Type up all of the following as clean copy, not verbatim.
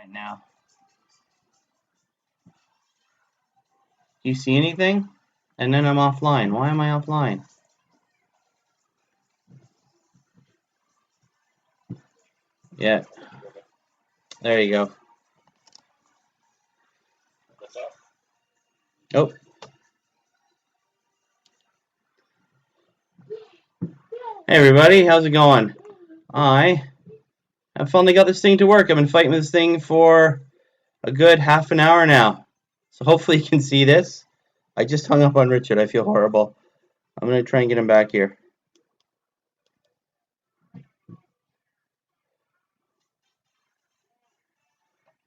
right now. Do you see anything? And then I'm offline. Why am I offline? Yeah. There you go. Oh. Hey everybody, how's it going? I have finally got this thing to work. I've been fighting with this thing for a good half an hour now. So hopefully you can see this. I just hung up on Richard. I feel horrible. I'm going to try and get him back here.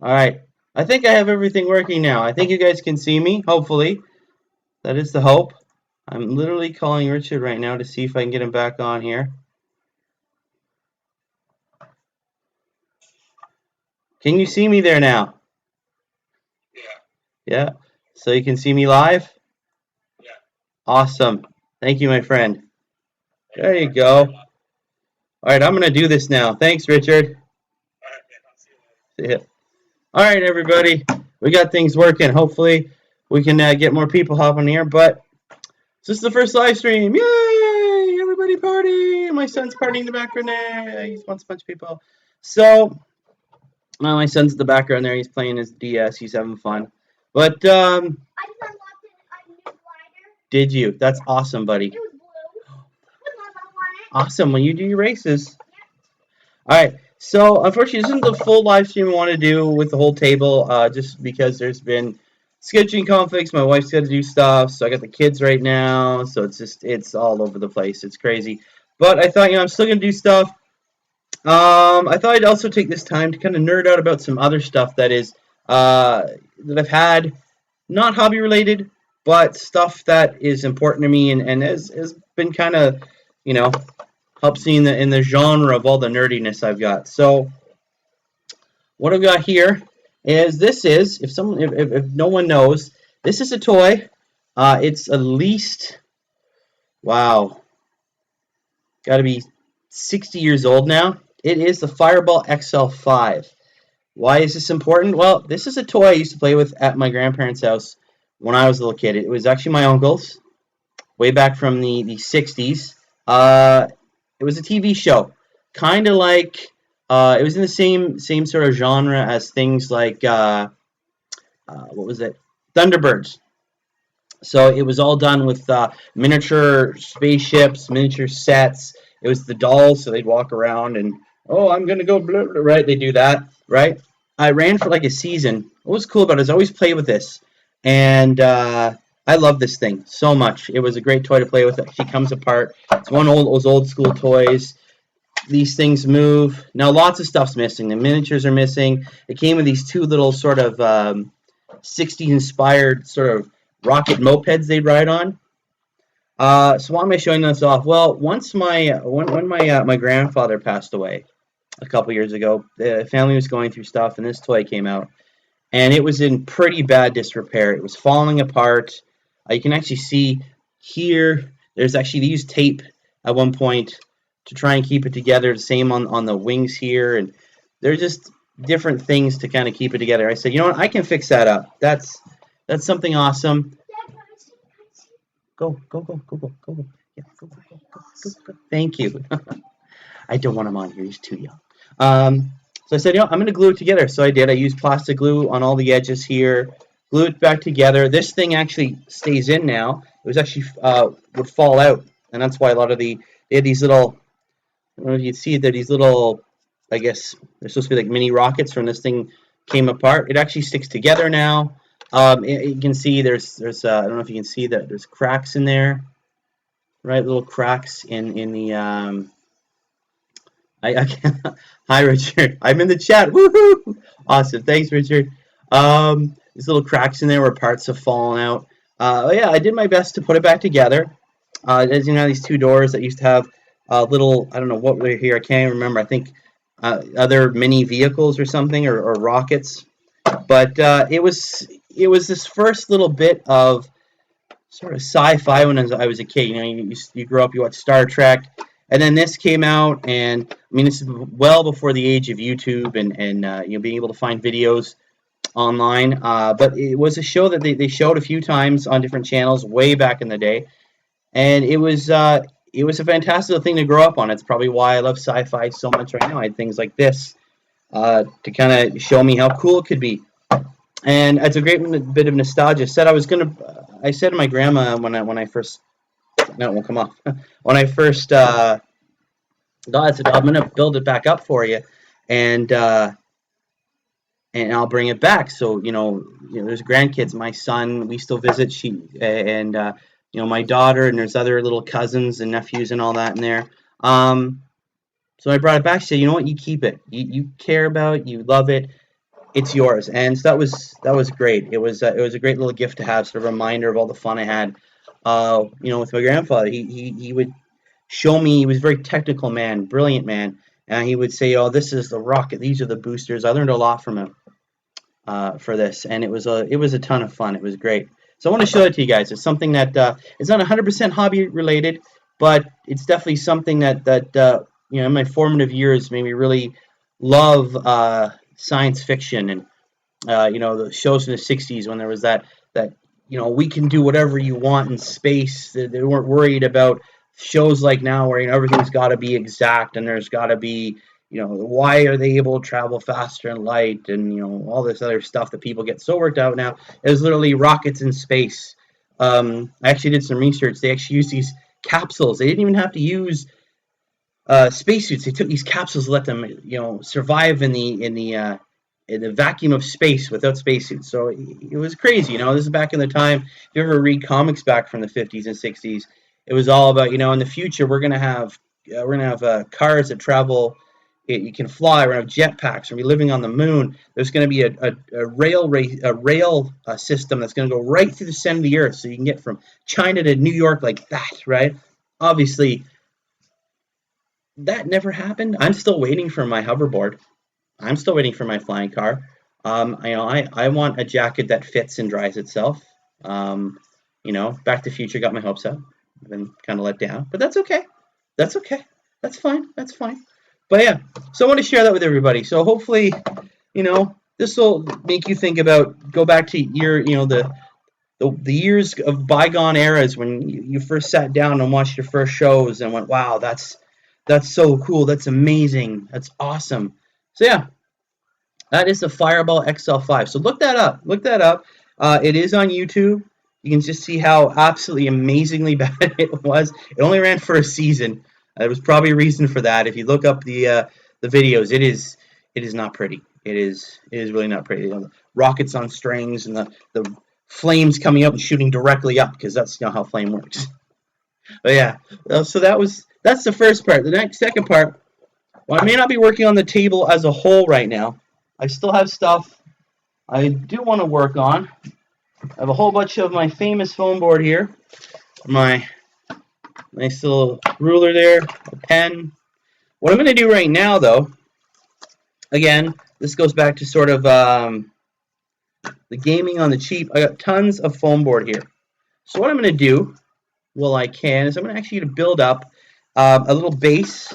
Alright. I think I have everything working now. I think you guys can see me, hopefully. That is the hope. I'm literally calling Richard right now to see if I can get him back on here. Can you see me there now? Yeah. So you can see me live? Yeah. Awesome. Thank you, my friend. There you go. All right, I'm going to do this now. Thanks, Richard. See ya. All right, everybody. We got things working. Hopefully, we can get more people hopping here. But this is the first live stream. Yay! Everybody party! My son's partying in the background there. He wants a bunch of people. So, my son's in the background there. He's playing his DS. He's having fun. But, I just unlocked a new glider. Did you? That's awesome, buddy. It was blue. With my logo on it. Awesome. Well, you do your races. Yeah. All right. So, unfortunately, this isn't the full live stream I want to do with the whole table, just because there's been scheduling conflicts. My wife's got to do stuff, so I got the kids right now, so it's all over the place. It's crazy. But I thought, I'm still going to do stuff. I thought I'd also take this time to kind of nerd out about some other stuff that I've had, not hobby related, but stuff that is important to me and has been kind of, helps me in the genre of all the nerdiness I've got. So what I've got here is if no one knows, this is a toy. It's at least, wow, got to be 60 years old now. It is the Fireball XL5. Why is this important? Well, this is a toy I used to play with at my grandparents' house when I was a little kid. It was actually my uncle's, way back from the 60s. It was a TV show, kind of like, it was in the same sort of genre as things like, what was it? Thunderbirds. So it was all done with miniature spaceships, miniature sets. It was the dolls, so they'd walk around and, oh, I'm going to go, blah, blah, right? They do that, right? I ran for like a season. What was cool about it is I always play with this. And I love this thing so much. It was a great toy to play with. It actually comes apart. It's one of those old school toys. These things move. Now, lots of stuff's missing. The miniatures are missing. It came with these two little sort of 60s-inspired sort of rocket mopeds they'd ride on. So why am I showing this off? Well, once when my grandfather passed away a couple years ago, the family was going through stuff, and this toy came out. And it was in pretty bad disrepair. It was falling apart. You can actually see here, there's actually, they used tape at one point to try and keep it together. The same on the wings here. And there's just different things to kind of keep it together. I said, you know what, I can fix that up. That's something awesome. Go. Yeah, go. Thank you. I don't want him on here. He's too young. So I said, I'm going to glue it together. So I did. I used plastic glue on all the edges here, glue it back together. This thing actually stays in now. It was actually would fall out, and that's why a lot of they had these little, I don't know if you see, they're these little, I guess they're supposed to be like mini rockets from this thing came apart. It actually sticks together now. You can see there's I don't know if you can see that there's cracks in there, right? Little cracks in the I can't. Hi, Richard. I'm in the chat. Woohoo! Awesome. Thanks, Richard. These little cracks in there where parts have fallen out. Yeah, I did my best to put it back together. As you know, these two doors that used to have little, I don't know what were here. I can't even remember. I think other mini vehicles or something, or rockets. But it was this first little bit of sort of sci-fi when I was a kid. You grew up, you watch Star Trek. And then this came out, and I mean, this is well before the age of YouTube and you know, being able to find videos online. But it was a show that they showed a few times on different channels way back in the day, and it was a fantastic thing to grow up on. It's probably why I love sci-fi so much right now. I had things like this to kind of show me how cool it could be, and it's a great bit of nostalgia. I said to my grandma when I first, no, it won't come off. When I first got it, I said, I'm gonna build it back up for you, and and I'll bring it back. So there's grandkids. My son, we still visit. And my daughter, and there's other little cousins and nephews and all that in there. So I brought it back. She said, you know what, you keep it. You care about it. You love it. It's yours. And so that was great. It was a great little gift to have, sort of a reminder of all the fun I had. With my grandfather, he would show me. He was a very technical man, brilliant man, and he would say, "Oh, this is the rocket. These are the boosters." I learned a lot from him for this, and it was a ton of fun. It was great. So I want to show it to you guys. It's something that it's not 100% hobby related, but it's definitely something that in my formative years made me really love science fiction and the shows in the 60s when there was that we can do whatever you want in space. They weren't worried about shows like now where everything's got to be exact and there's got to be why are they able to travel faster in light and all this other stuff that people get so worked out now. It was literally rockets in space. I actually did some research. They actually used these capsules. They didn't even have to use spacesuits. They took these capsules, let them survive in the vacuum of space without spacesuits. So it was crazy. This is back in the time. If you ever read comics back from the 50s and 60s, it was all about in the future we're gonna have cars that travel. You can fly. We're gonna have jetpacks. We're gonna be living on the moon. There's gonna be a rail system that's gonna go right through the center of the earth, so you can get from China to New York like that, right? Obviously, that never happened. I'm still waiting for my hoverboard. I'm still waiting for my flying car. I want a jacket that fits and dries itself. Back to the Future got my hopes up. I've been kind of let down, but that's okay. That's okay. That's fine. That's fine. But yeah, so I want to share that with everybody. So hopefully, this will make you think about, go back to the years of bygone eras when you first sat down and watched your first shows and went, wow, that's so cool. That's amazing. That's awesome. So yeah, that is the Fireball XL5. So look that up. Look that up. It is on YouTube. You can just see how absolutely amazingly bad it was. It only ran for a season. There was probably a reason for that. If you look up the videos, it is not pretty. It is really not pretty. The rockets on strings and the flames coming up and shooting directly up, because that's how flame works. But yeah, so that's the first part. The second part, well, I may not be working on the table as a whole right now. I still have stuff I do want to work on. I have a whole bunch of my famous foam board here. My nice little ruler there, a pen. What I'm going to do right now, though, again, this goes back to sort of the gaming on the cheap. I got tons of foam board here. So what I'm going to do, while I can, is I'm going to actually build up a little base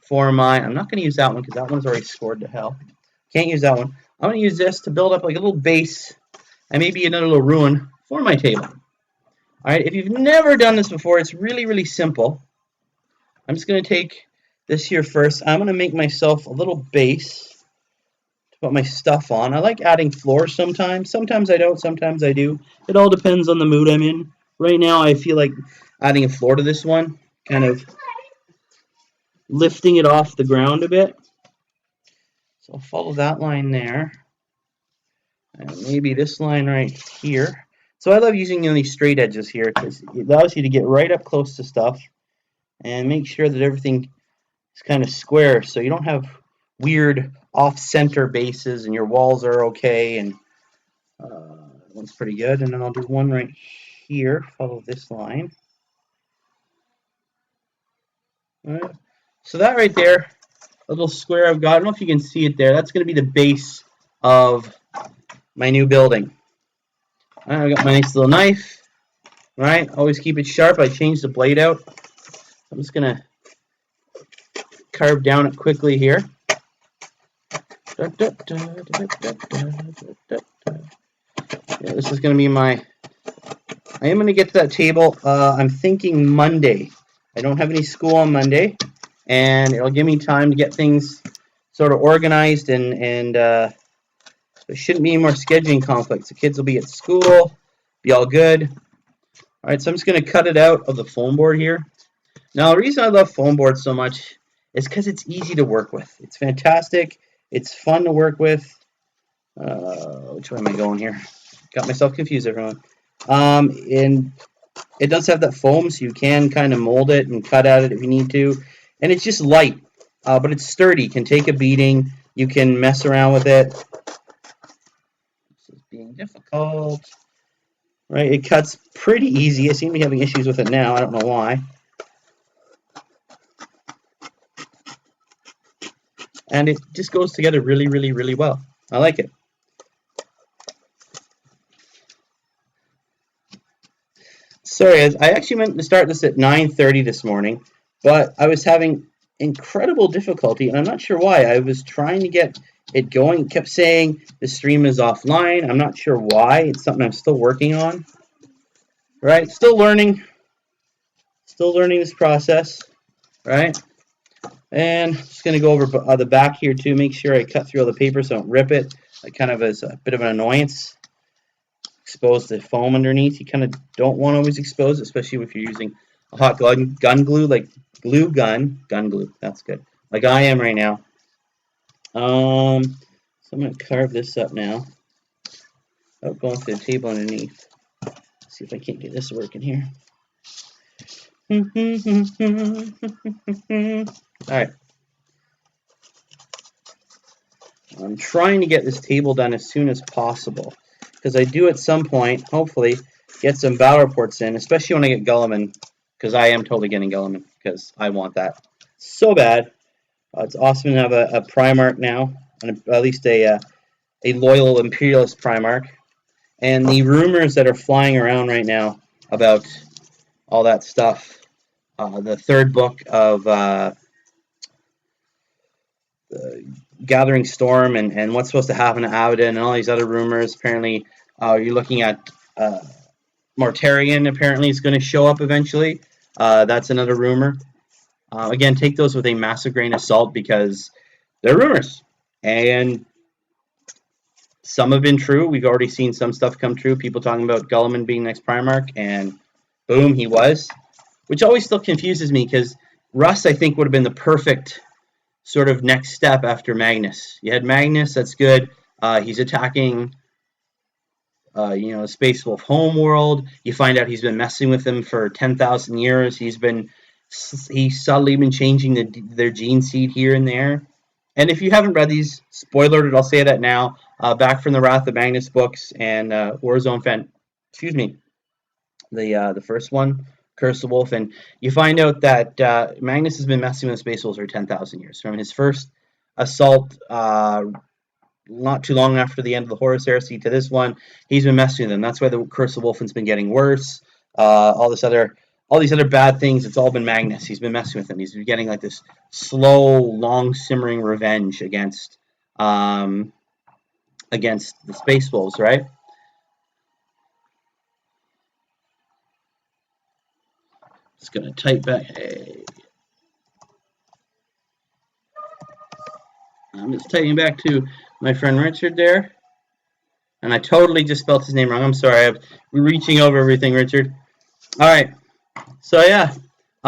for I'm not going to use that one because that one's already scored to hell. Can't use that one. I'm going to use this to build up like a little base and maybe another little ruin for my table. All right, if you've never done this before, it's really, really simple. I'm just going to take this here first. I'm going to make myself a little base to put my stuff on. I like adding floors sometimes. Sometimes I don't, sometimes I do. It all depends on the mood I'm in. Right now, I feel like adding a floor to this one, kind of lifting it off the ground a bit. So I'll follow that line there. And maybe this line right here. So I love using these straight edges here because it allows you to get right up close to stuff and make sure that everything is kind of square so you don't have weird off-center bases and your walls are okay. And one's pretty good. And then I'll do one right here. Follow this line. All right. So that right there, a little square I've got. I don't know if you can see it there. That's going to be the base of my new building. All right, I got my nice little knife. All right, always keep it sharp. I changed the blade out. I'm just going to carve down it quickly here. Yeah, this is going to be my... I am going to get to that table. I'm thinking Monday. I don't have any school on Monday, and it'll give me time to get things sort of organized, and there shouldn't be any more scheduling conflicts. The kids will be at school, be all good. All right, so I'm just going to cut it out of the foam board here. Now, the reason I love foam board so much is because it's easy to work with. It's fantastic. It's fun to work with. Which way am I going here? Got myself confused, everyone. And it does have that foam, so you can kind of mold it and cut at it if you need to. And it's just light, but it's sturdy. You can take a beating. You can mess around with it. This is being difficult. Right, it cuts pretty easy. I seem to be having issues with it now. I don't know why. And it just goes together really, really, really well. I like it. Sorry, I actually meant to start this at 9:30 this morning, but I was having incredible difficulty, and I'm not sure why. I was trying to get it going. It kept saying the stream is offline. I'm not sure why. It's something I'm still working on. Right? Still learning this process. Right? And I'm just going to go over the back here too. Make sure I cut through all the paper so I don't rip it. That kind of is a bit of an annoyance. Expose the foam underneath. You kind of don't want to always expose it, especially if you're using a hot gun glue, like gun glue. That's good. Like I am right now. So I'm going to carve this up now. Oh, going to the table underneath. See if I can't get this working here. All right. I'm trying to get this table done as soon as possible, because I do at some point, hopefully, get some battle reports in, especially when I get Guilliman, because I am totally getting Guilliman, because I want that so bad. It's awesome to have a Primarch now, and at least a loyal Imperialist Primarch. And the rumors that are flying around right now about all that stuff, the third book of the Gathering Storm and what's supposed to happen to Abaddon and all these other rumors. Apparently, you're looking at Mortarion apparently is going to show up eventually. That's another rumor. Again, take those with a massive grain of salt because they're rumors. And some have been true. We've already seen some stuff come true. People talking about Guilliman being next Primarch, and boom, he was. Which always still confuses me because Russ, I think, would have been the perfect sort of next step after Magnus. You had Magnus, that's good. He's attacking, Space Wolf homeworld. You find out he's been messing with them for 10,000 years. He's subtly been changing their gene seed here and there. And if you haven't read these, spoiler alert, I'll say that now. Back from the Wrath of Magnus books and Warzone the first one, Curse of Wolf, and you find out that Magnus has been messing with Space Wolves for 10,000 years. From his first assault, not too long after the end of the Horus Heresy, to this one, he's been messing with them. That's why the Curse of Wolfen's been getting worse. All these other bad things, it's all been Magnus. He's been messing with them. He's been getting like this slow, long simmering revenge against the Space Wolves, right? Just gonna type back. Hey. I'm just typing back to my friend Richard there. And I totally just spelled his name wrong. I'm sorry. We're reaching over everything, Richard. All right. So, yeah.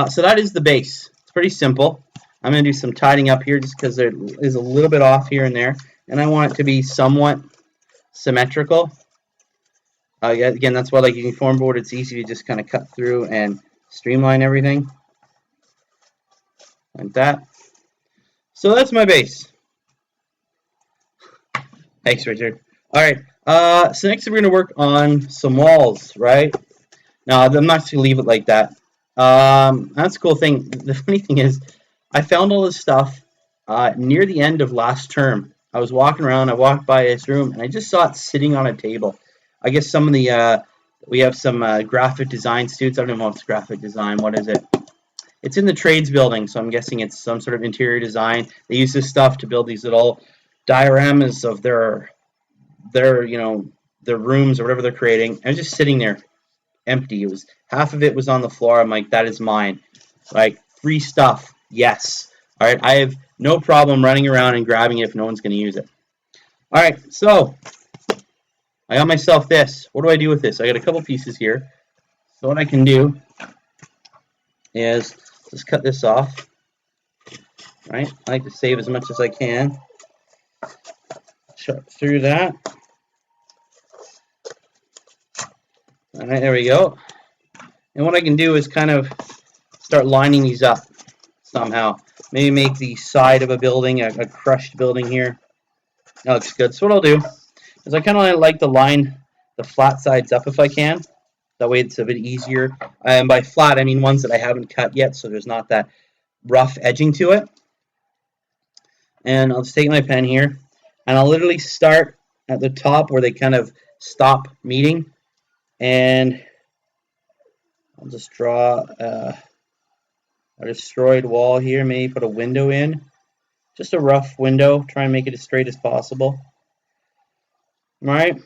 So that is the base. It's pretty simple. I'm going to do some tidying up here just because there is a little bit off here and there. And I want it to be somewhat symmetrical. Again, that's why, like, using foam board, it's easy to just kind of cut through and streamline everything. Like that. So that's my base. Thanks, Richard. All right. So next we're going to work on some walls, right? Now, I'm not going to leave it like that. That's a cool thing. The funny thing is, I found all this stuff near the end of last term. I was walking around. I walked by his room, and I just saw it sitting on a table. I guess some of the we have some graphic design students. I don't know if it's graphic design. What is it? It's in the trades building, so I'm guessing it's some sort of interior design. They use this stuff to build these little dioramas of their their rooms or whatever they're creating. I was just sitting there empty. It was half of it was on the floor. I'm like, that is mine. Like, free stuff. Yes. All right. I have no problem running around and grabbing it if no one's going to use it. All right. So I got myself this. What do I do with this? I got a couple pieces here. So what I can do is just cut this off. Right. I like to save as much as I can. Shut through that. All right. There we go. And what I can do is kind of start lining these up somehow. Maybe make the side of a building a crushed building here. That looks good. So what I'll do is I kind of like to line the flat sides up if I can. That way it's a bit easier. And by flat, I mean ones that I haven't cut yet, so there's not that rough edging to it. And I'll just take my pen here, and I'll literally start at the top where they kind of stop meeting. And I'll just draw a destroyed wall here, maybe put a window in. Just a rough window, try and make it as straight as possible. Alright.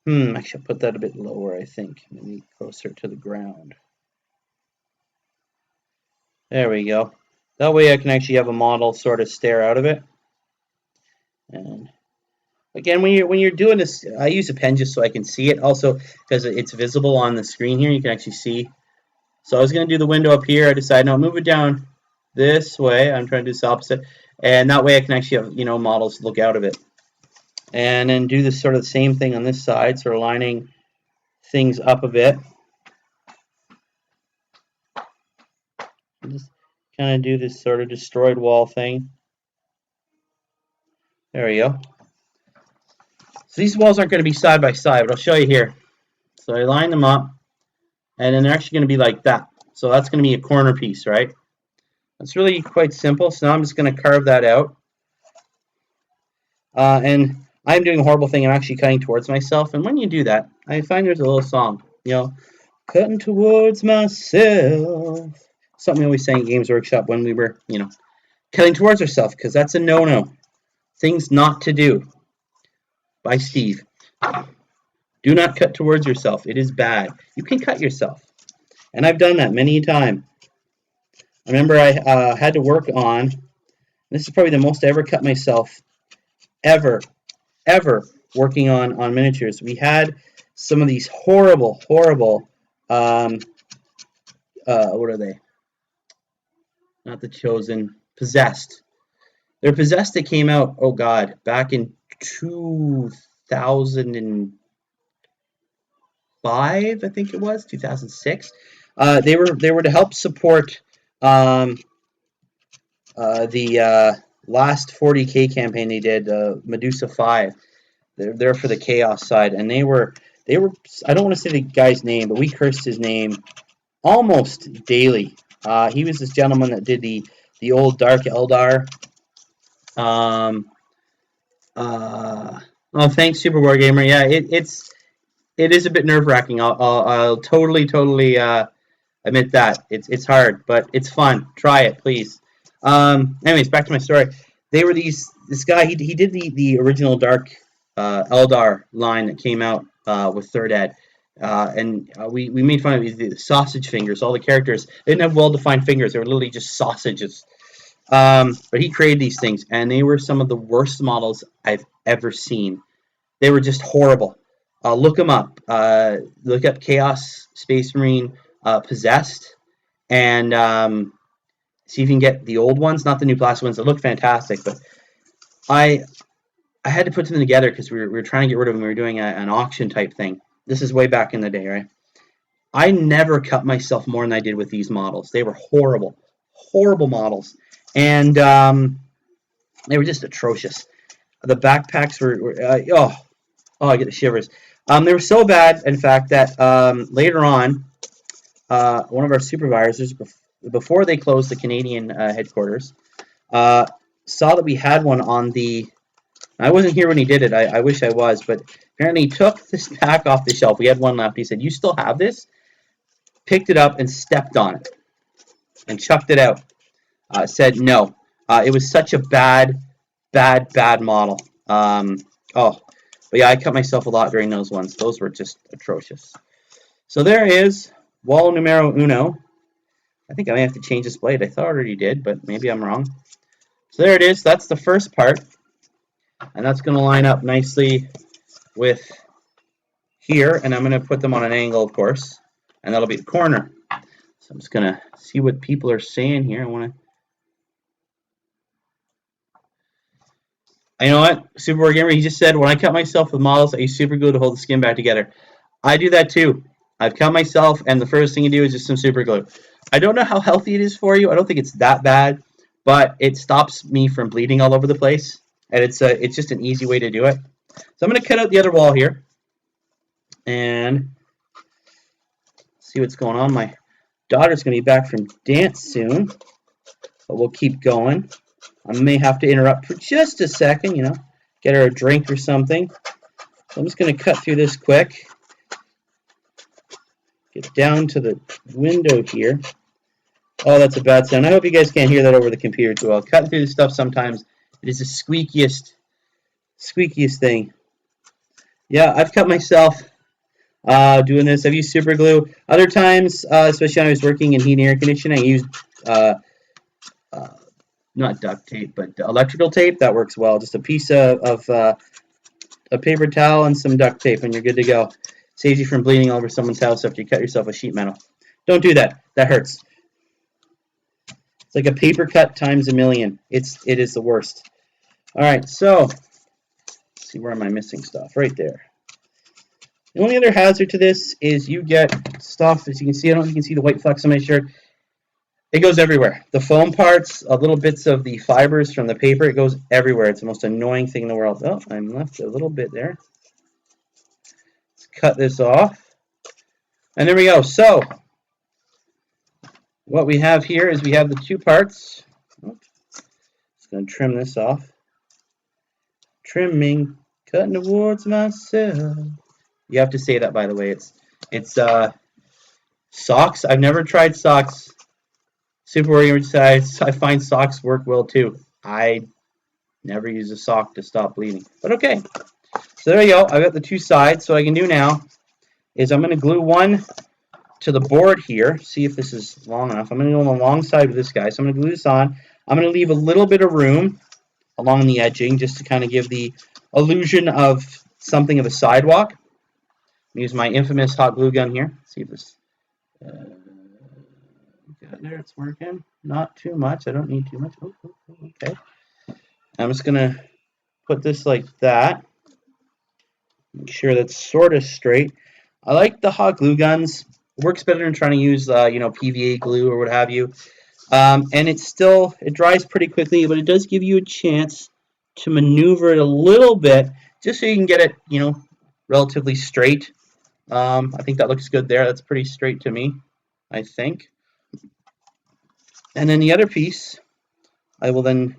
I should put that a bit lower, I think. Maybe closer to the ground. There we go. That way I can actually have a model sort of stare out of it. And again, when you're doing this, I use a pen just so I can see it. Also, because it's visible on the screen here, you can actually see. So I was going to do the window up here. I decided, no, move it down this way. I'm trying to do the opposite. And that way I can actually have, models look out of it. And then do this sort of the same thing on this side, sort of lining things up a bit. Just kind of do this sort of destroyed wall thing. There we go. So these walls aren't going to be side by side, but I'll show you here. So I line them up, and then they're actually going to be like that. So that's going to be a corner piece, right? That's really quite simple. So now I'm just going to carve that out. And I'm doing a horrible thing. I'm actually cutting towards myself. And when you do that, I find there's a little song, cutting towards myself. Something we always sang at Games Workshop when we were, cutting towards ourselves, because that's a no-no. Things not to do. By Steve. Do not cut towards yourself. It is bad. You can cut yourself. And I've done that many a time. I remember I had to work on, this is probably the most I ever cut myself ever working on miniatures. We had some of these horrible, what are they? Not the Chosen, Possessed. They're Possessed that came out, oh God, back in 2005, I think it was, 2006. They were to help support the last 40K campaign they did, Medusa 5. They're there for the Chaos side, and they were I don't want to say the guy's name, but we cursed his name almost daily. He was this gentleman that did the old Dark Eldar. Oh, thanks, Super War Gamer. Yeah, it is a bit nerve-wracking. I'll totally admit that. It's hard, but it's fun. Try it, please. Anyways, back to my story. They were this guy. He did the original Dark Eldar line that came out with Third Ed. And we made fun of the sausage fingers. All the characters, they didn't have well-defined fingers. They were literally just sausages. But he created these things, and they were some of the worst models I've ever seen. They were just horrible. Look them up. Look up Chaos Space Marine Possessed, and see if you can get the old ones, not the new plastic ones that look fantastic. But I had to put them together because we were trying to get rid of them. We were doing an auction type thing. This is way back in the day, right? I never cut myself more than I did with these models. They were horrible models. And they were just atrocious. The backpacks were I get the shivers. They were so bad, in fact, that later on, one of our supervisors, before they closed the Canadian headquarters, saw that we had one on the. I wasn't here when he did it. I wish I was, but apparently he took this pack off the shelf. We had one left. He said, "You still have this?" picked it up and stepped on it and chucked it out. Said no. It was such a bad model. Oh, but yeah, I cut myself a lot during those ones. Those were just atrocious. So there is wall numero uno. I think I may have to change this blade. I thought I already did, but maybe I'm wrong. So there it is. That's the first part. And that's going to line up nicely with here. And I'm going to put them on an angle, of course. And that'll be the corner. So I'm just going to see what people are saying here. You know what? Super War Gamer, he just said, when I cut myself with models, I use super glue to hold the skin back together. I do that too. I've cut myself, and the first thing you do is just some super glue. I don't know how healthy it is for you. I don't think it's that bad, but it stops me from bleeding all over the place, and it's just an easy way to do it. So I'm going to cut out the other wall here, and see what's going on. My daughter's going to be back from dance soon, but we'll keep going. I may have to interrupt for just a second, get her a drink or something. So I'm just going to cut through this quick. Get down to the window here. Oh, that's a bad sound. I hope you guys can't hear that over the computer too well. Cutting through this stuff sometimes, it is the squeakiest thing. Yeah, I've cut myself doing this. I've used super glue. Other times, especially when I was working in heat and air conditioning, I used not duct tape, but electrical tape. That works well. Just a piece of a paper towel and some duct tape, and you're good to go. Saves you from bleeding all over someone's house after you cut yourself with sheet metal. Don't do that. That hurts. It's like a paper cut times a million. It is the worst. All right, so let's see, where am I missing stuff? Right there. The only other hazard to this is you get stuff, as you can see. I don't know if you can see the white flecks on my shirt. It goes everywhere. The foam parts, little bits of the fibers from the paper, it goes everywhere. It's the most annoying thing in the world. Oh, I'm left a little bit there. Let's cut this off. And there we go. So what we have here is we have the two parts. Oops. Just going to trim this off. Trimming, cutting towards myself. You have to say that, by the way. It's socks. I've never tried socks. Super Warrior says, I find socks work well too. I never use a sock to stop bleeding. But okay. So there you go. I've got the two sides. So what I can do now is I'm going to glue one to the board here. See if this is long enough. I'm going to go on the long side with this guy. So I'm going to glue this on. I'm going to leave a little bit of room along the edging just to kind of give the illusion of something of a sidewalk. Use my infamous hot glue gun here. See if this there, it's working. Not too much. I don't need too much. Oh, okay. I'm just gonna put this like that. Make sure that's sort of straight. I like the hot glue guns. It works better than trying to use PVA glue or what have you. And it dries pretty quickly, but it does give you a chance to maneuver it a little bit just so you can get it, relatively straight. I think that looks good there. That's pretty straight to me, I think. And then the other piece, I will then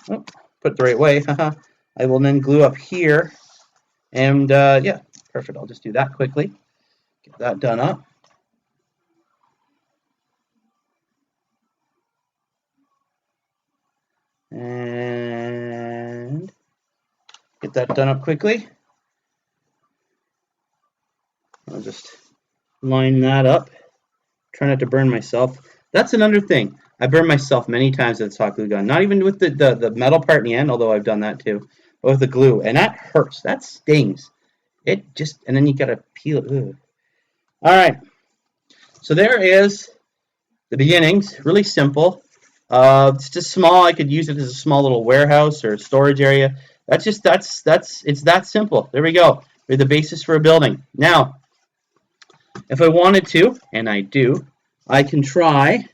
put the right way. I will then glue up here, and yeah, perfect. I'll just do that quickly. Get that done up. And get that done up quickly. I'll just line that up. Try not to burn myself. That's another thing. I burned myself many times with this hot glue gun. Not even with the metal part in the end, although I've done that too. But with the glue. And that hurts. That stings. And then you gotta peel it. Ugh. Alright. So there is the beginnings. Really simple. It's just small. I could use it as a small little warehouse or storage area. It's that simple. There we go. We're the basis for a building. Now, if I wanted to, and I do, I can try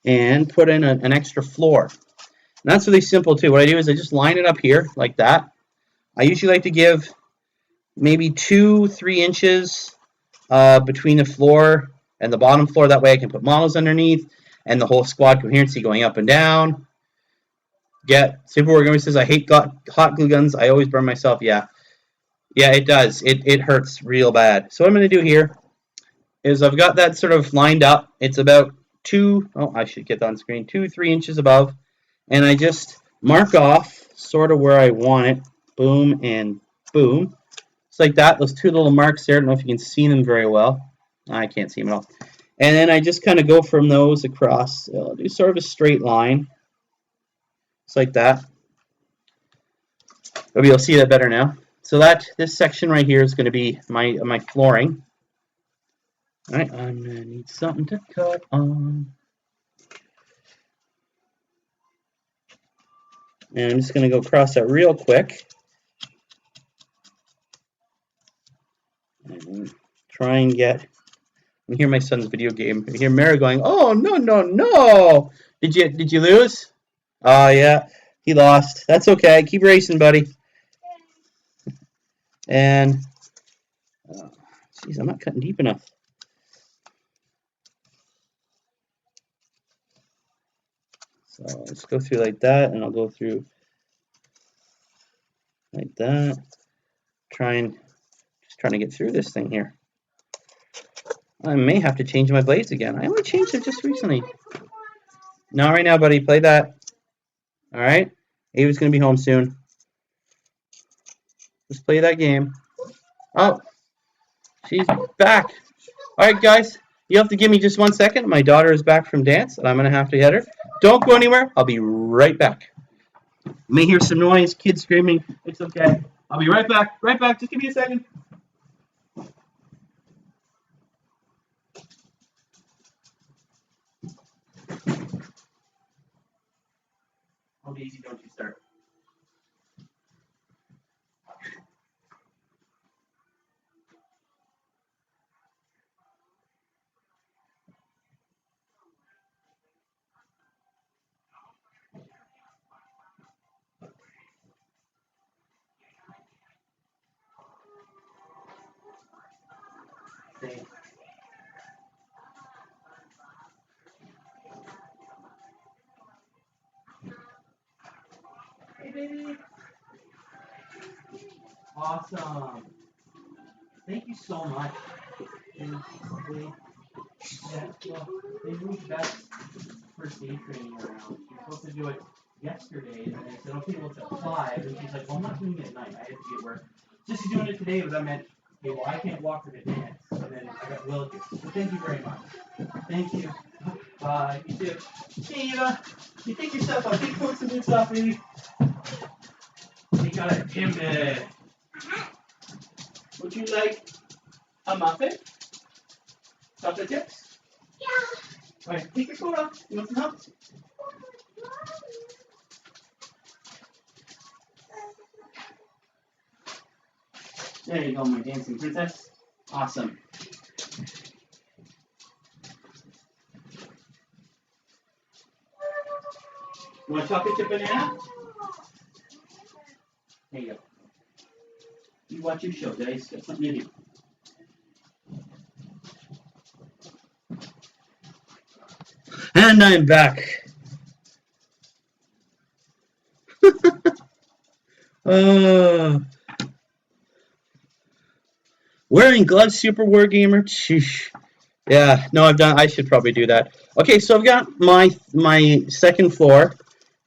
and put in an extra floor. And that's really simple too. What I do is I just line it up here like that. I usually like to give maybe 2-3 inches between the floor and the bottom floor. That way I can put models underneath and the whole squad coherency going up and down. Super Warrior says, I hate hot glue guns. I always burn myself. Yeah, it does. It hurts real bad. So what I'm going to do here is I've got that sort of lined up. It's about I should get that on screen, 2-3 inches above, and I just mark off sort of where I want it. Boom and boom. It's like that. Those two little marks there. I don't know if you can see them very well. I can't see them at all. And then I just kind of go from those across. I'll do sort of a straight line. It's like that. Maybe you'll see that better now. So this section right here is going to be my flooring. All right, I'm going to need something to cut on. And I'm just going to go across that real quick. And try and get... I hear my son's video game. I hear Mary going, "Oh, no, no, no! Did you lose?" Oh, yeah, he lost. That's okay. Keep racing, buddy. And, geez, I'm not cutting deep enough. So let's go through like that, and I'll go through like that. Just trying to get through this thing here. I may have to change my blades again. I only changed it just recently. Not right now, buddy. Play that. All right? Ava's going to be home soon. Just play that game. Oh, she's back. All right, guys. You have to give me just 1 second. My daughter is back from dance, and I'm going to have to get her. Don't go anywhere. I'll be right back. You may hear some noise, kids screaming. It's okay. I'll be right back. Right back. Just give me a second. Oh, Daisy, don't you start. Stay. Hey, baby. Awesome. Thank you so much. They moved that first aid training around. She was supposed to do it yesterday, and then they said, okay, well, it's at 5. And she's like, well, I'm not doing it at night. I have to be at work. So she's doing it today, but I meant, okay, well, I can't walk her to dance. And then I got Will here. So thank you very much. Thank you. Bye. You too. Hey, Eva. You take yourself out. Take some boots off, baby. We got a timid. Would you like a muffin? Chocolate chips? Yeah. All right, take your coat off. You want some help? There you go, my dancing princess. Awesome. You want a chocolate chip banana? There you go. You watch your show, guys. Got something to do. And I'm back. Wearing gloves, Super War Gamer. Sheesh. Yeah, no, I should probably do that. Okay, so I've got my second floor.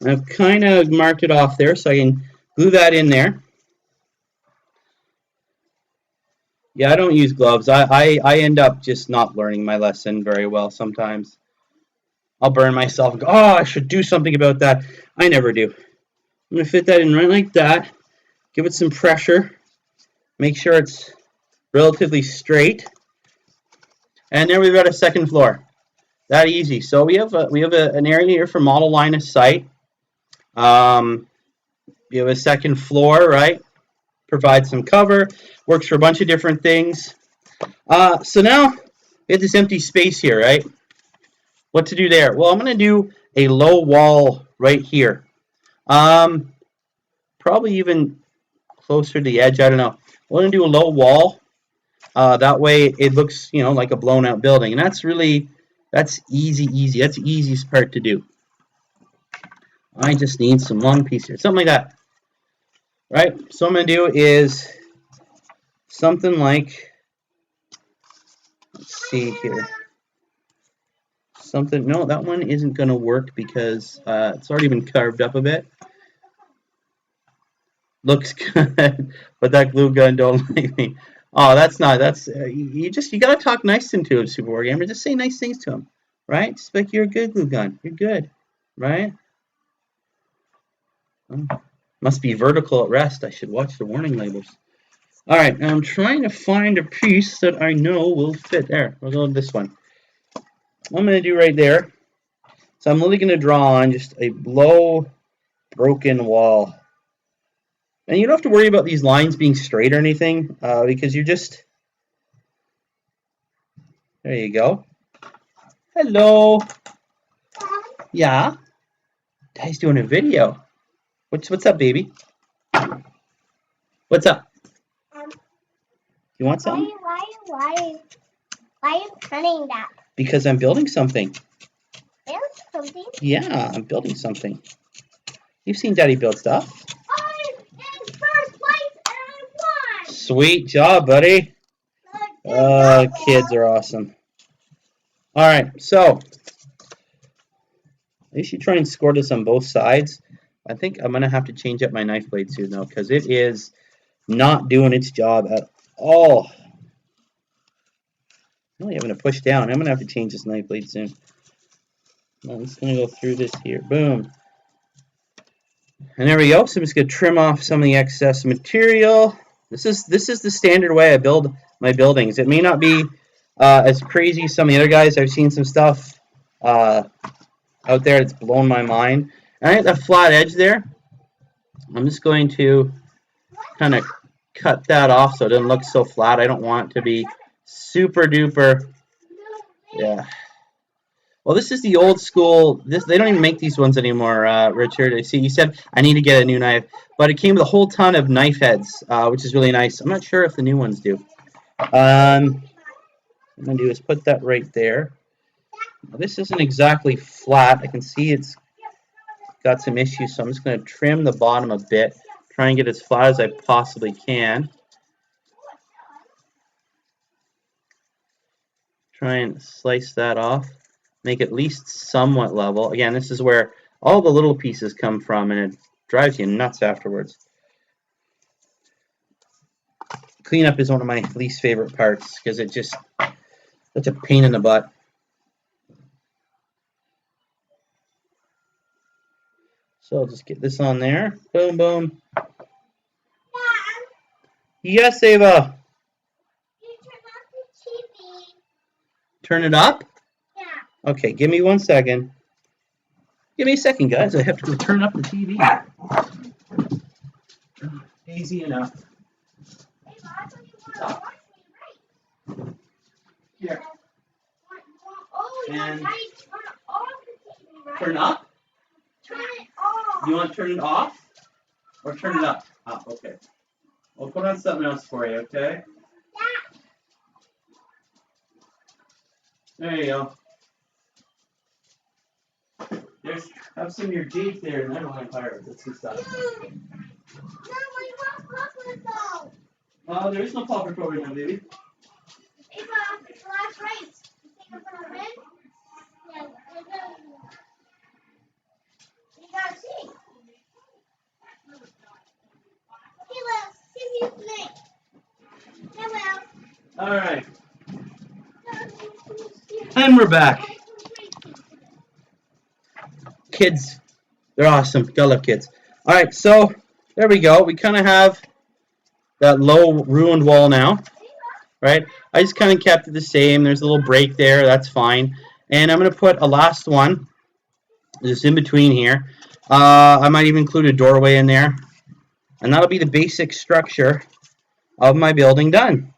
I've kind of marked it off there, so I can glue that in there. Yeah, I don't use gloves. I end up just not learning my lesson very well sometimes. I'll burn myself and go, oh, I should do something about that. I never do. I'm going to fit that in right like that. Give it some pressure. Make sure it's relatively straight. And there we've got a second floor. That easy. So we have an area here for model line of sight. You have a second floor, right? Provide some cover. Works for a bunch of different things. So now we have this empty space here, right? What to do there? Well, I'm going to do a low wall right here. Probably even closer to the edge. I don't know. We're going to do a low wall. That way it looks, like a blown out building. And that's easy. That's the easiest part to do. I just need some long piece here. Something like that. Right? So what I'm going to do is something like, Let's see here. Something, no, that one isn't going to work because it's already been carved up a bit. Looks good, but that glue gun don't like me. Oh, that's not, that's, you got to talk nice into him, Super War Gamer. Just say nice things to him, right? Just like, you're a good glue gun. You're good, right? Oh, must be vertical at rest. I should watch the warning labels. All right, I'm trying to find a piece that I know will fit. There, we'll go with this one. What I'm going to do right there, so I'm only going to draw on just a low, broken wall. And you don't have to worry about these lines being straight or anything, because you're just... There you go. Hello. Yeah? Daddy's doing a video. What's up, baby? What's up? You want something? Why are you turning that? Because I'm building something. Build something? Yeah, I'm building something. You've seen Daddy build stuff. I'm in first place and I won! Sweet job, buddy. Kids are awesome. All right, so I should try and score this on both sides. I think I'm going to have to change up my knife blade soon, though, because it is not doing its job at all. I'm only having to push down. I'm going to have to change this knife blade soon. I'm just going to go through this here. Boom. And there we go. So I'm just going to trim off some of the excess material. This is the standard way I build my buildings. It may not be as crazy as some of the other guys. I've seen some stuff out there that's blown my mind. And I have that flat edge there. I'm just going to kind of cut that off so it doesn't look so flat. I don't want it to be super duper. Yeah. Well, this is the old school. They don't even make these ones anymore, Richard. I see you said I need to get a new knife, but it came with a whole ton of knife heads, which is really nice. I'm not sure if the new ones do. What I'm gonna do is put that right there. Now, this isn't exactly flat. I can see it's got some issues, so I'm just gonna trim the bottom a bit, try and get as flat as I possibly can. Try and slice that off. Make it at least somewhat level. Again, this is where all the little pieces come from, and it drives you nuts afterwards. Cleanup is one of my least favorite parts because it just such a pain in the butt. So I'll just get this on there. Boom, boom. Yes, Ava. Turn it up? Yeah. Okay, give me 1 second. Give me a second, guys. I have to go turn up the TV. Easy enough. Here. And turn up? Turn it off. You want to turn it off? Or turn it up? Up, okay. We'll put on something else for you, okay? Yeah. There you go. Have some of your Jake there, and I don't want Pirates. That's good stuff. No, we want popcorn though. Oh, there is no popper right now, baby. Ava, it's the last race. You think I'm gonna win? Yeah, you gotta see. He will. See you play. He will. All right. And we're back. Kids, they're awesome. Gotta love kids. All right, so there we go. We kind of have that low ruined wall now, right? I just kind of kept it the same. There's a little break there. That's fine. And I'm going to put a last one just in between here. I might even include a doorway in there. And that'll be the basic structure of my building done.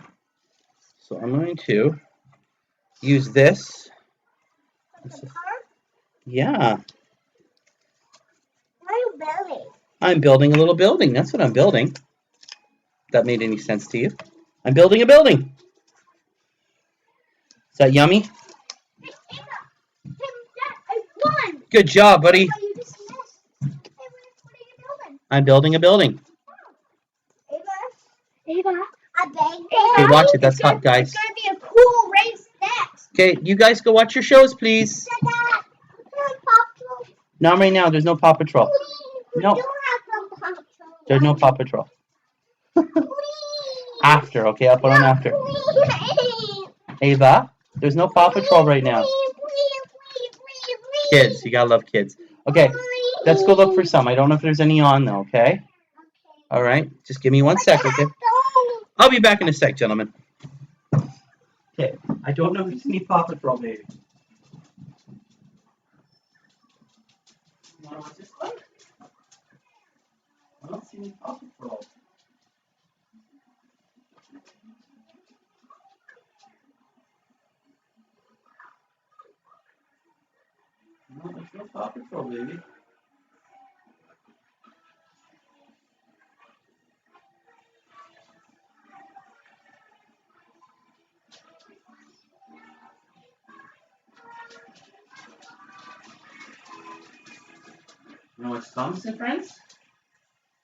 So I'm going to use this. Yeah. What are you building? I'm building a little building. That's what I'm building. If that made any sense to you. I'm building a building. Is that yummy? Hey, Ava. Dad, I won. Good job, buddy. Oh, you just missed. Hey, what are you building? I'm building a building. Ava, I begged. Hey, watch it. That's hot, guys. It's gonna be a cool race next. Okay, you guys go watch your shows, please. Dad, Paw Patrol. Not right now. There's no Paw Patrol. We No. do have some Paw Patrol. There's no Paw Patrol. Please. After, okay? I'll put on after. Please. Ava, there's no Paw Patrol right now. Please. Kids, you gotta love kids. Okay, let's go look for some. I don't know if there's any on though, okay? All right, just give me 1 sec, okay? I'll be back in a sec, gentlemen. Okay, I don't know if there's any Paw Patrol, baby. You wanna watch this one? I don't see any Paw Patrol. No, there's no Paw Patrol, baby. You know what's Thomas and Friends?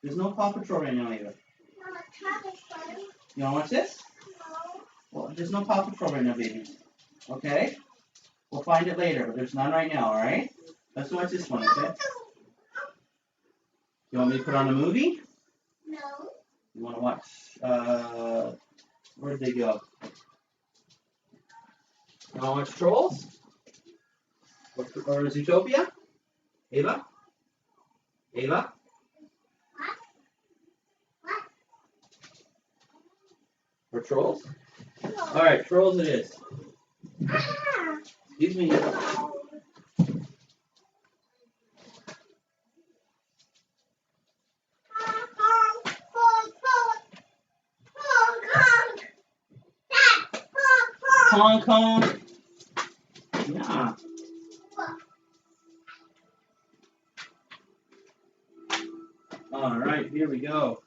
There's no Paw Patrol right now either. You wanna watch this? Well, there's no Paw Patrol right now, baby. Okay? We'll find it later, but there's none right now, alright? Let's watch this one, okay? You want me to put on a movie? No. You wanna watch, where'd they go? You wanna watch Trolls? Or Zootopia? Ava? Ava? What? Or Trolls? Alright, Trolls it is. Ah. Excuse me. Hong Kong. Yeah. Alright, here we go.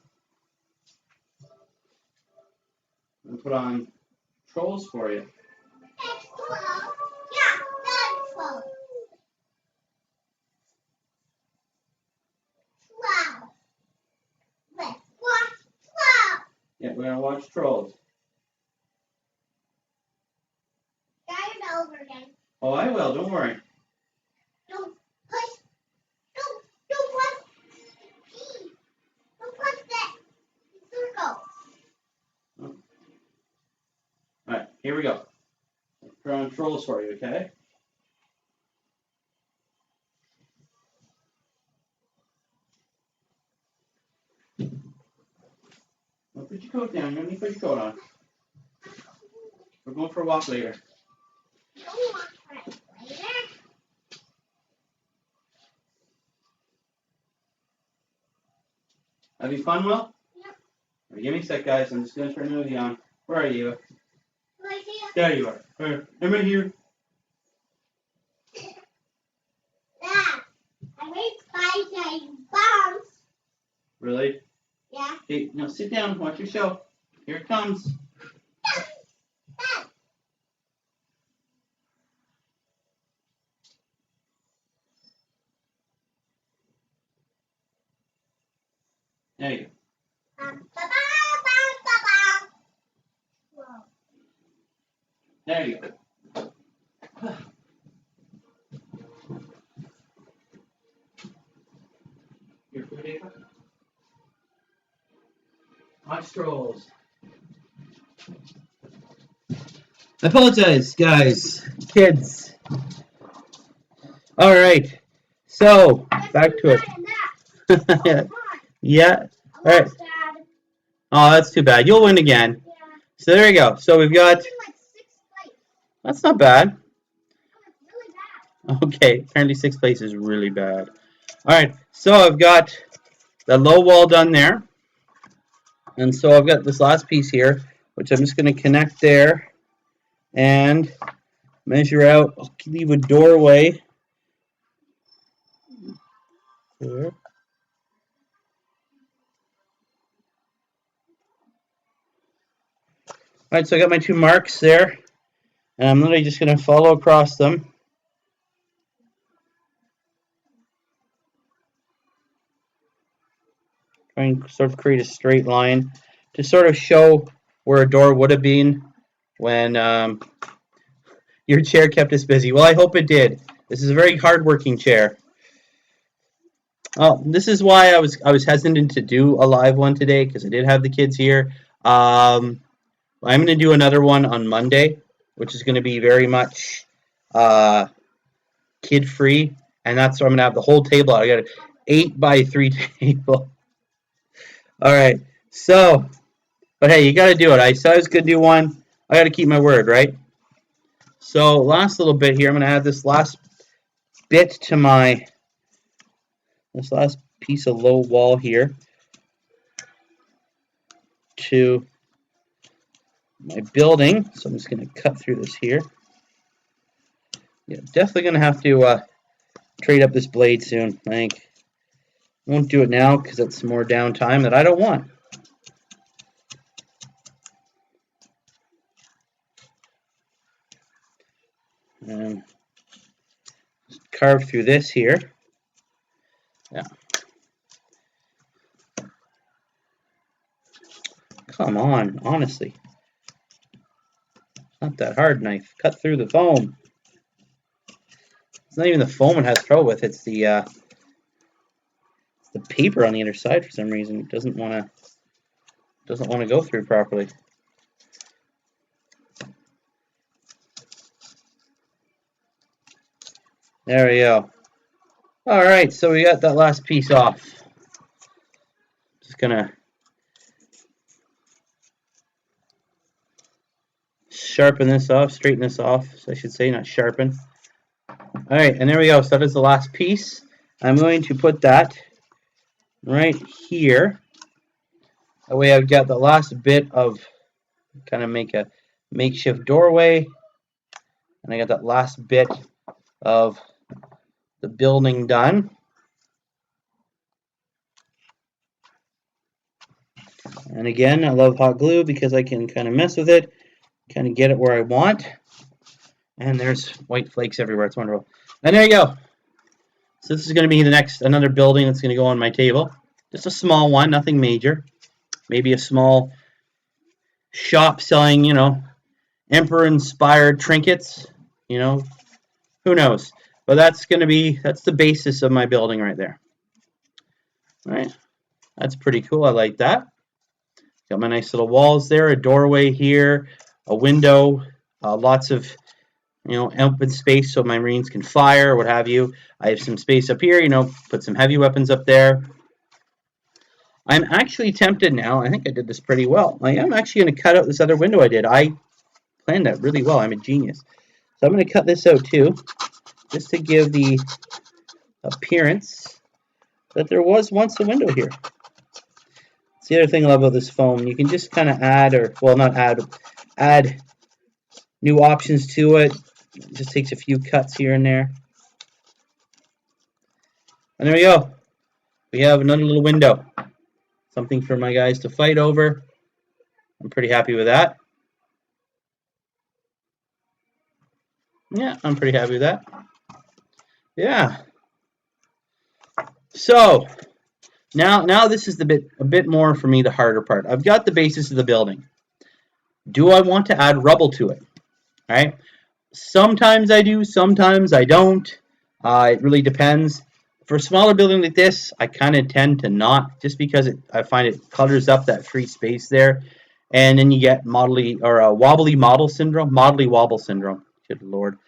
I'm gonna put on Trolls for you. Yeah, we're gonna watch Trolls. Oh, I will, don't worry. Don't push that circle. Alright, here we go. Put on Trolls for you, okay? Don't put your coat down. You don't need to put your coat on. We're going for a walk later. Don't watch that later. Having fun, Will? Yep. Right, give me a sec, guys. I'm just going to turn the movie on. Where are you? Right here. There you are. I'm right here. Dad, I made spicy bombs. Really? Yeah. Okay, now sit down. Watch your show. Here it comes. Dad. There you go. Whoa. There you go. Your food, Ava? Watch Trolls. I apologize, guys. Kids. Alright. So, back to it. Yeah. Alright. Oh, that's too bad. You'll win again. Yeah. So there you go. So we've got... I'm in like 6th place. That's not bad. No, it's really bad. Okay, apparently 6th place is really bad. Alright, so I've got the low wall done there. And so I've got this last piece here, which I'm just going to connect there and measure out. I'll leave a doorway there. Alright, so I got my 2 marks there. And I'm literally just going to follow across them. Try and sort of create a straight line to sort of show where a door would have been when Your chair kept us busy. Well, I hope it did. This is a very hard-working chair. This is why I was hesitant to do a live one today because I did have the kids here. I'm going to do another one on Monday, which is going to be very much kid-free, and that's where I'm going to have the whole table. I got an 8x3 table. All right, so, but hey, you got to do it. I said I was going to do one. I got to keep my word, right? So last little bit here, I'm going to add this last bit to this last piece of low wall here to my building. So I'm just going to cut through this here. Yeah, definitely going to have to trade up this blade soon, I think. I won't do it now because it's more downtime that I don't want. And just carve through this here. Yeah. Come on, honestly. It's not that hard, knife. Cut through the foam. It's not even the foam it has trouble with. It's the paper on the other side for some reason. It doesn't want to go through properly. There we go. All right, so we got that last piece off. Just gonna sharpen this off, straighten this off, so I should say, not sharpen. All right, and there we go. So that is the last piece. I'm going to put that right here. That way I've got the last bit of, kind of make a makeshift doorway. And I got that last bit of the building done. And again, I love hot glue because I can kind of mess with it, kind of get it where I want. And there's white flakes everywhere. It's wonderful. And there you go. So this is going to be another building that's going to go on my table. Just a small one, nothing major. Maybe a small shop selling, emperor-inspired trinkets. Who knows? But that's the basis of my building right there. All right. That's pretty cool. I like that. Got my nice little walls there, a doorway here, a window, lots of open space so my Marines can fire, what have you. I have some space up here, put some heavy weapons up there. I'm actually tempted now. I think I did this pretty well. I am actually going to cut out this other window I did. I planned that really well. I'm a genius. So I'm going to cut this out too, just to give the appearance that there was once a window here. It's the other thing I love about this foam. You can just kind of add new options to it. It just takes a few cuts here and there. And there we go. We have another little window. Something for my guys to fight over. I'm pretty happy with that. Yeah, I'm pretty happy with that. Yeah. So now this is a bit more for me, the harder part. I've got the basis of the building. Do I want to add rubble to it? All right. Sometimes I do, sometimes I don't. It really depends. For a smaller building like this, I kind of tend to not, just because I find it clutters up that free space there, and then you get wobbly model syndrome, modelly wobble syndrome. Good Lord,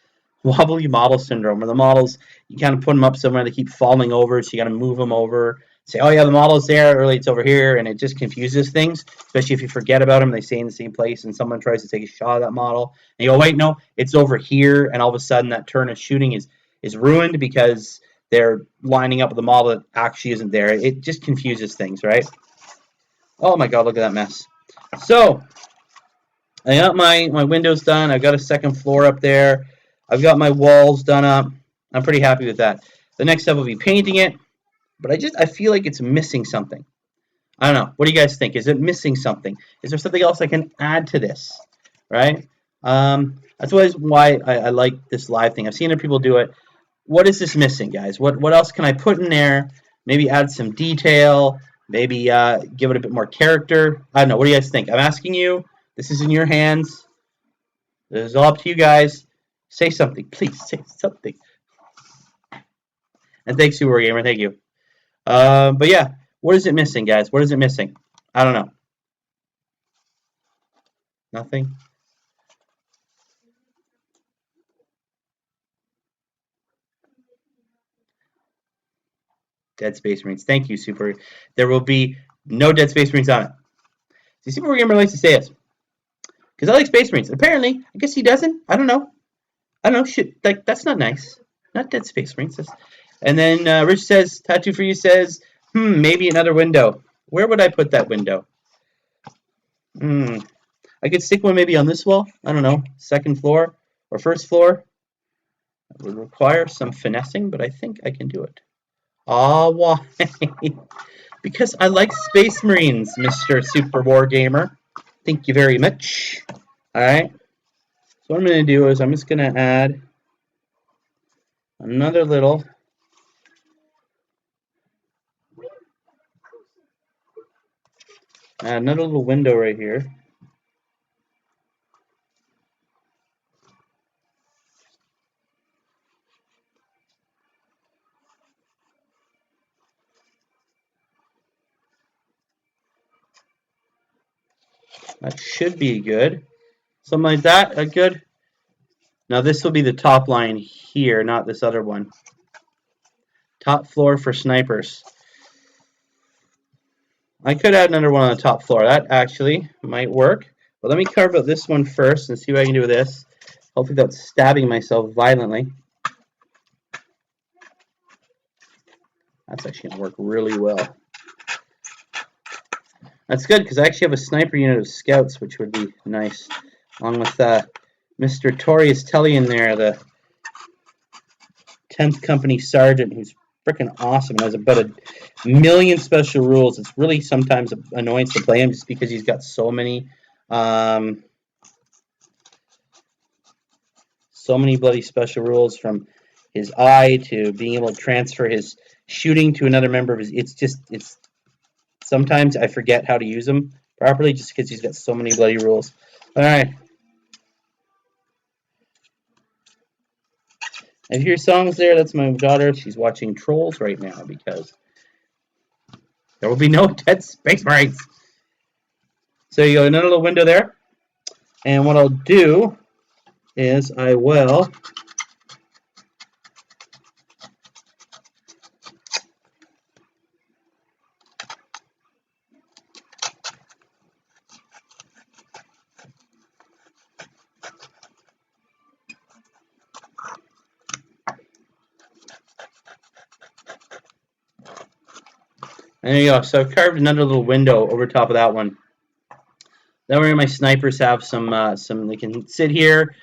wobbly model syndrome, where the models, you kind of put them up somewhere, they keep falling over, so you got to move them over. Say, oh yeah, the model's there, really it's over here, and it just confuses things, especially if you forget about them, they stay in the same place, and someone tries to take a shot at that model, and you go, wait, no, it's over here, and all of a sudden that turn of shooting is ruined because they're lining up with the model that actually isn't there. It just confuses things, right? Oh my god, look at that mess. So, I got my windows done, I've got a second floor up there, I've got my walls done up, I'm pretty happy with that. The next step will be painting it. But I feel like it's missing something. I don't know. What do you guys think? Is it missing something? Is there something else I can add to this? Right? That's always why I like this live thing. I've seen other people do it. What is this missing, guys? What else can I put in there? Maybe add some detail. Maybe give it a bit more character. I don't know. What do you guys think? I'm asking you. This is in your hands. This is all up to you guys. Say something, please. Say something. And thanks, Super Gamer. Thank you. But yeah, what is it missing, guys? What is it missing? I don't know. Nothing. Dead Space Marines. Thank you, Super. There will be no Dead Space Marines on it. See, Super Gamer likes to say it. Because I like Space Marines. Apparently, I guess he doesn't. I don't know. I don't know. Shit, like that's not nice. Not Dead Space Marines. And then Rich says, Tattoo for You says, maybe another window. Where would I put that window? I could stick one maybe on this wall. I don't know. Second floor or first floor. It would require some finessing, but I think I can do it. Aw, why? Because I like Space Marines, Mr. Super War Gamer. Thank you very much. Alright. So what I'm going to do is I'm just going to add another little window right here. That should be good. Something like that, good. Now this will be the top line here, not this other one. Top floor for snipers. I could add another one on the top floor. That actually might work. But let me carve out this one first and see what I can do with this. Hopefully without stabbing myself violently. That's actually going to work really well. That's good because I actually have a sniper unit of scouts, which would be nice. Along with Mr. Torius Tellian there, the 10th Company Sergeant, who's freaking awesome and has about a million special rules. It's really sometimes annoying to play him just because he's got so many bloody special rules, from his eye to being able to transfer his shooting to another member of his. It's sometimes I forget how to use him properly just because he's got so many bloody rules. All right. I hear songs there. That's my daughter. She's watching Trolls right now because there will be no Dead Space Marines. So you go another little window there. And what I'll do is I will and there you go. So I've carved another little window over top of that one. That way my snipers have some they can sit here.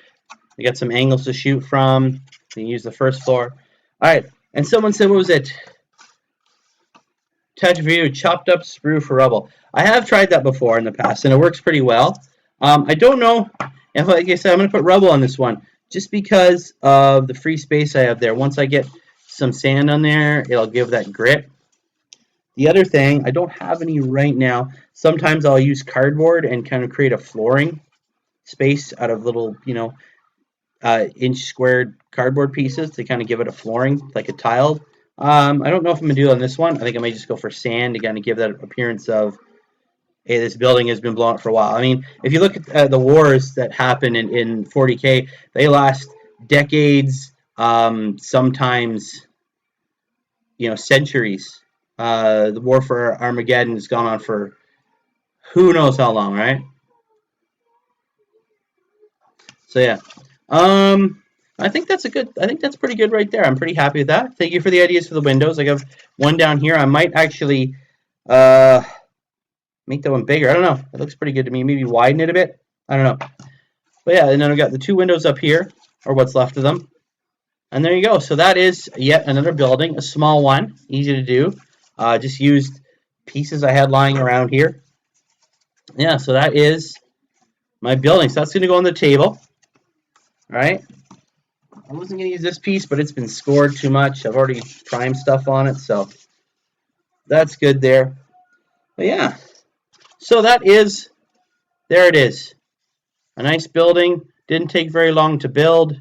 They got some angles to shoot from. They can use the first floor. All right. And someone said, what was it? Touch view, chopped up sprue for rubble. I have tried that before in the past, and it works pretty well. I don't know if, like I said, I'm going to put rubble on this one just because of the free space I have there. Once I get some sand on there, it'll give that grit. The other thing, I don't have any right now. Sometimes I'll use cardboard and kind of create a flooring space out of little, inch squared cardboard pieces to kind of give it a flooring, like a tile. I don't know if I'm going to do it on this one. I think I might just go for sand to kind of give that appearance of, hey, this building has been blown up for a while. I mean, if you look at the wars that happen in 40K, they last decades, sometimes, centuries. The war for Armageddon has gone on for who knows how long, right? So yeah, I think that's pretty good right there. I'm pretty happy with that. Thank you for the ideas for the windows. I have one down here. I might actually make that one bigger. I don't know. It looks pretty good to me. Maybe widen it a bit. I don't know. But yeah, and then I've got the two windows up here, or what's left of them. And there you go. So that is yet another building, a small one, easy to do. Just used pieces I had lying around here. Yeah, so that is my building. So that's going to go on the table. All right. I wasn't going to use this piece, but it's been scored too much. I've already primed stuff on it, so that's good there. But yeah, so there it is. A nice building. Didn't take very long to build.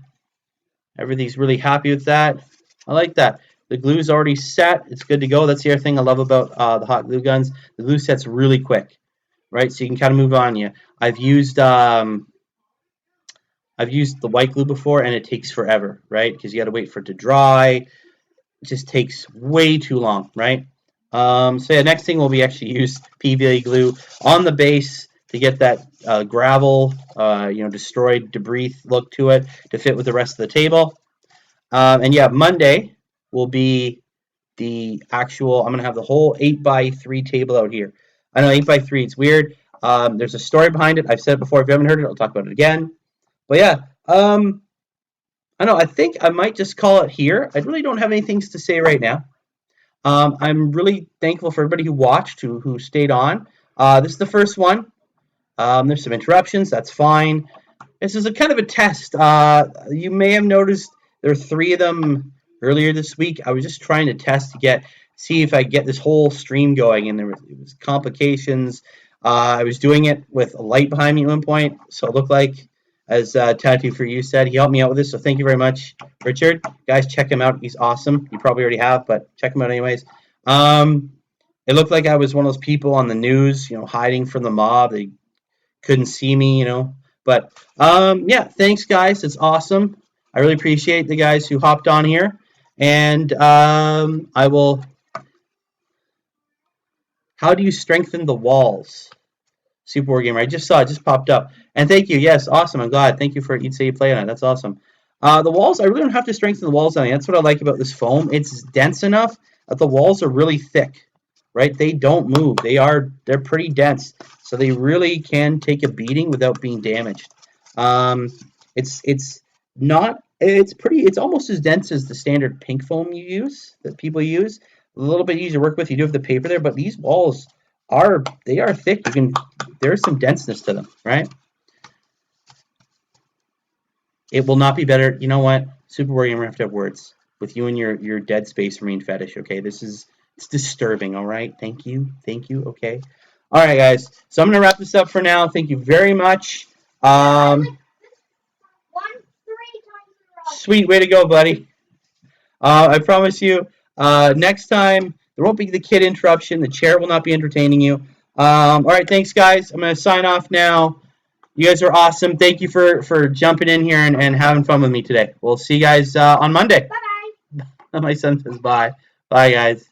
Everything's really happy with that. I like that. The glue's already set. It's good to go. That's the other thing I love about the hot glue guns. The glue sets really quick, right? So you can kind of move on. I've used the white glue before, and it takes forever, right? Because you got to wait for it to dry. It just takes way too long, right? So yeah, next thing will be actually use PVA glue on the base to get that gravel, destroyed debris look to it to fit with the rest of the table. And yeah, Monday will be the actual. I'm gonna have the whole 8x3 table out here. I know 8x3. It's weird. There's a story behind it. I've said it before. If you haven't heard it, I'll talk about it again. But yeah, I know. I think I might just call it here. I really don't have any things to say right now. I'm really thankful for everybody who watched, who stayed on. This is the first one. There's some interruptions. That's fine. This is a kind of a test. You may have noticed there are 3 of them earlier this week. I was just trying to test to see if I get this whole stream going, and it was complications. I was doing it with a light behind me at one point, so it looked like, as Tattoo for You said, he helped me out with this. So thank you very much, Richard. Guys, check him out. He's awesome. You probably already have, but check him out anyways. It looked like I was one of those people on the news, hiding from the mob. They couldn't see me, But yeah, thanks guys. It's awesome. I really appreciate the guys who hopped on here. And I will. How do you strengthen the walls? Super War Gamer. I just saw it. Just popped up. And thank you. Yes, awesome. I'm glad. Thank you for You'd Say You Play on it. That's awesome. The walls, I really don't have to strengthen the walls on it. That's what I like about this foam. It's dense enough that the walls are really thick, right? They don't move. They're pretty dense. So they really can take a beating without being damaged. It's almost as dense as the standard pink foam that people use. A little bit easier to work with. You do have the paper there, but these walls are thick. There's some denseness to them, right? It will not be better. You know what? Super Warrior Gamer have to have words with you and your Dead Space Marine fetish. Okay, it's disturbing. All right, thank you. Okay, all right, guys. So I'm gonna wrap this up for now. Thank you very much. Sweet way to go, buddy. I promise you. Next time there won't be the kid interruption. The chair will not be entertaining you. All right, thanks, guys. I'm gonna sign off now. You guys are awesome. Thank you for jumping in here and having fun with me today. We'll see you guys on Monday. Bye-bye. My son says bye. Bye, guys.